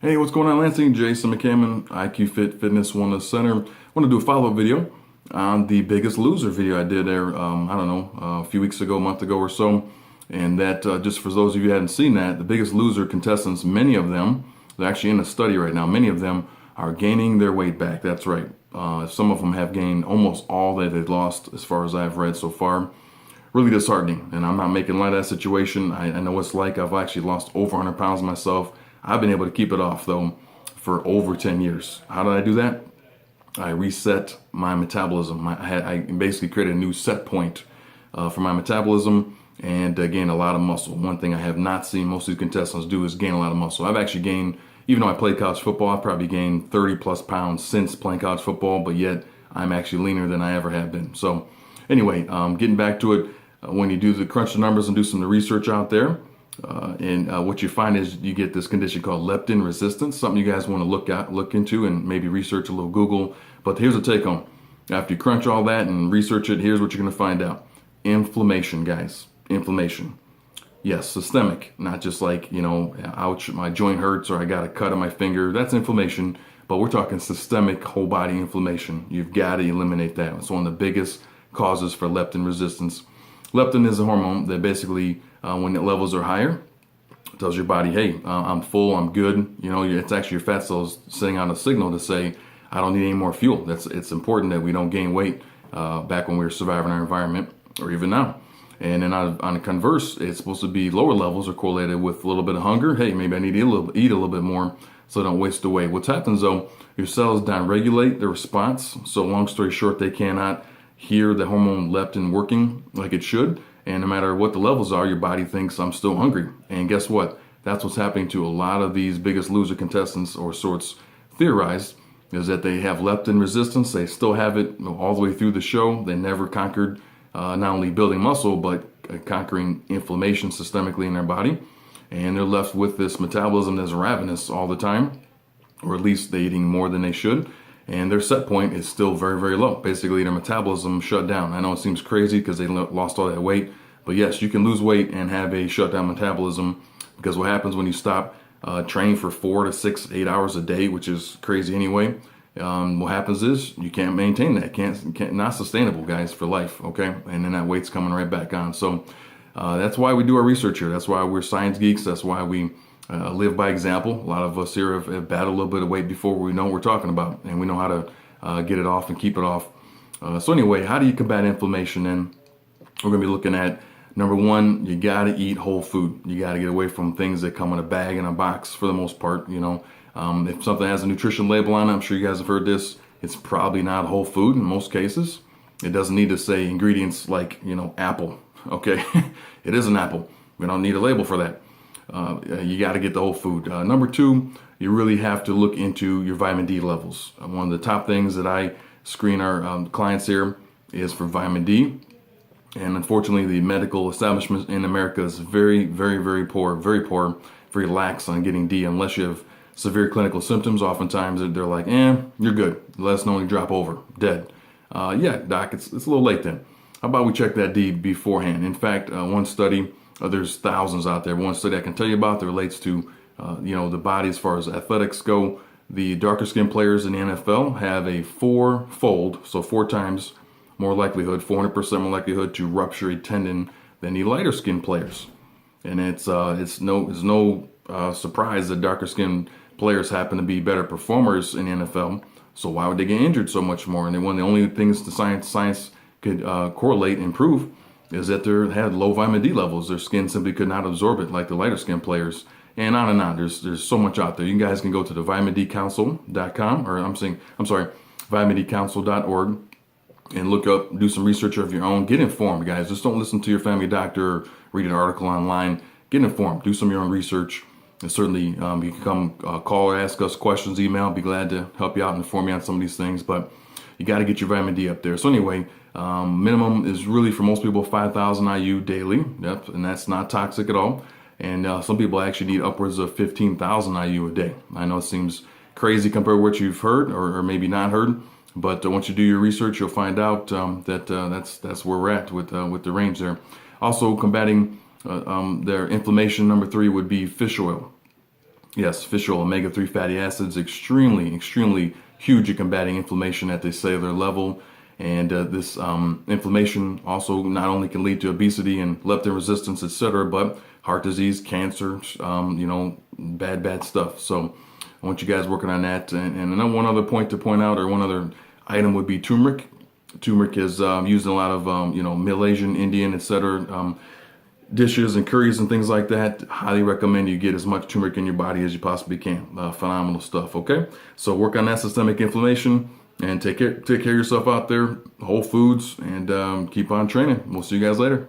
Hey, what's going on, Lansing? Jason McCammon, IQFit Fitness Wellness Center. I want to do a follow-up video on the Biggest Loser video I did there, I don't know, a few weeks ago, a month ago or so. And that, just for those of you who hadn't seen that, the Biggest Loser contestants, many of them, they're actually in a study right now, many of them are gaining their weight back. That's right. Some of them have gained almost all that they've lost as far as I've read so far. Really disheartening, and I'm not making light of that situation. I know what it's like. I've actually lost over 100 pounds myself. I've been able to keep it off though for over 10 years. How did I do that? I reset my metabolism. I basically created a new set point for my metabolism and gained a lot of muscle. One thing I have not seen most of these contestants do is gain a lot of muscle. I've actually gained, even though I played college football, I've probably gained 30 plus pounds since playing college football, but yet I'm actually leaner than I ever have been. So anyway, getting back to it, when you do the crunch the numbers and do some of the research out there, what you find is you get this condition called leptin resistance, something you guys want to look into and maybe research a little Google. But here's a take home. After you crunch all that and research it, here's what you're going to find out. Inflammation, guys. Inflammation. Yes, systemic, not just like, ouch, my joint hurts or I got a cut on my finger. That's inflammation, but we're talking systemic whole body inflammation. You've got to eliminate that. It's one of the biggest causes for leptin resistance. Leptin is a hormone that basically, when the levels are higher, tells your body, hey, I'm full, I'm good. It's actually your fat cells sending out a signal to say, I don't need any more fuel. It's important that we don't gain weight back when we were surviving our environment or even now. And then on the converse, it's supposed to be lower levels are correlated with a little bit of hunger. Hey, maybe I need to eat a little bit more so I don't waste away. What happens though, your cells downregulate the response. So long story short, they cannot hear the hormone leptin working like it should. And no matter what the levels are, your body thinks I'm still hungry. And guess what? That's what's happening to a lot of these Biggest Loser contestants or sorts theorized is that they have leptin resistance. They still have it all the way through the show. They never conquered not only building muscle, but conquering inflammation systemically in their body. And they're left with this metabolism that's ravenous all the time, or at least they're eating more than they should. And their set point is still very, very low. Basically, their metabolism shut down. I know it seems crazy because they lost all that weight, but yes, you can lose weight and have a shutdown metabolism because what happens when you stop training for 4 to 6, 8 hours a day, which is crazy anyway, what happens is you can't maintain that. Not sustainable, guys, for life, okay? And then that weight's coming right back on. So that's why we do our research here. That's why we're science geeks. That's why we live by example. A lot of us here have battled a little bit of weight before we know what we're talking about, and we know how to get it off and keep it off. So anyway, how do you combat inflammation? And we're going to be looking at, number one, you got to eat whole food. You got to get away from things that come in a bag and a box for the most part. If something has a nutrition label on it, I'm sure you guys have heard this, it's probably not whole food in most cases. It doesn't need to say ingredients like, apple, okay? It is an apple. We don't need a label for that. You got to get the whole food. Number two, you really have to look into your vitamin D levels. One of the top things that I screen our clients here is for vitamin D. And unfortunately, the medical establishment in America is very, very, very poor, very lax on getting D. Unless you have severe clinical symptoms, oftentimes they're like, you're good. Let us know when you drop over, dead. Yeah, doc, it's a little late then. How about we check that D beforehand? In fact, one study, there's thousands out there. One study I can tell you about that relates to, the body as far as athletics go. The darker skinned players in the NFL have a four-fold, so 4 times more likelihood, 400% more likelihood to rupture a tendon than the lighter skinned players. And it's no surprise that darker skinned players happen to be better performers in the NFL. So why would they get injured so much more? And one of the only things the science could correlate and prove is that they had low vitamin D levels. Their skin simply could not absorb it like the lighter skin players. And on and on. There's so much out there. You guys can go to the vitamindcouncil.com, or vitamindcouncil.org, and look up, do some research of your own. Get informed, guys. Just don't listen to your family doctor, or read an article online. Get informed. Do some of your own research. And certainly, you can come call or ask us questions, email. Be glad to help you out and inform you on some of these things. But you got to get your vitamin D up there. So anyway, minimum is really for most people 5,000 IU daily. Yep, and that's not toxic at all. And some people actually need upwards of 15,000 IU a day. I know it seems crazy compared to what you've heard or maybe not heard, but once you do your research, you'll find out that's where we're at with the range there. Also combating their inflammation, number 3 would be fish oil. Yes, fish oil, omega-3 fatty acids, extremely huge at combating inflammation at the cellular level. And this inflammation also not only can lead to obesity and leptin resistance, etc., but heart disease, cancer, bad stuff. So I want you guys working on that. And then one other point to point out, or one other item, would be turmeric. Turmeric is used in a lot of Malaysian, Indian, etc. Dishes and curries and things like that. Highly recommend you get as much turmeric in your body as you possibly can. Phenomenal stuff. Okay, so work on that systemic inflammation and take care of yourself out there. Whole foods, and keep on training. We'll see you guys later.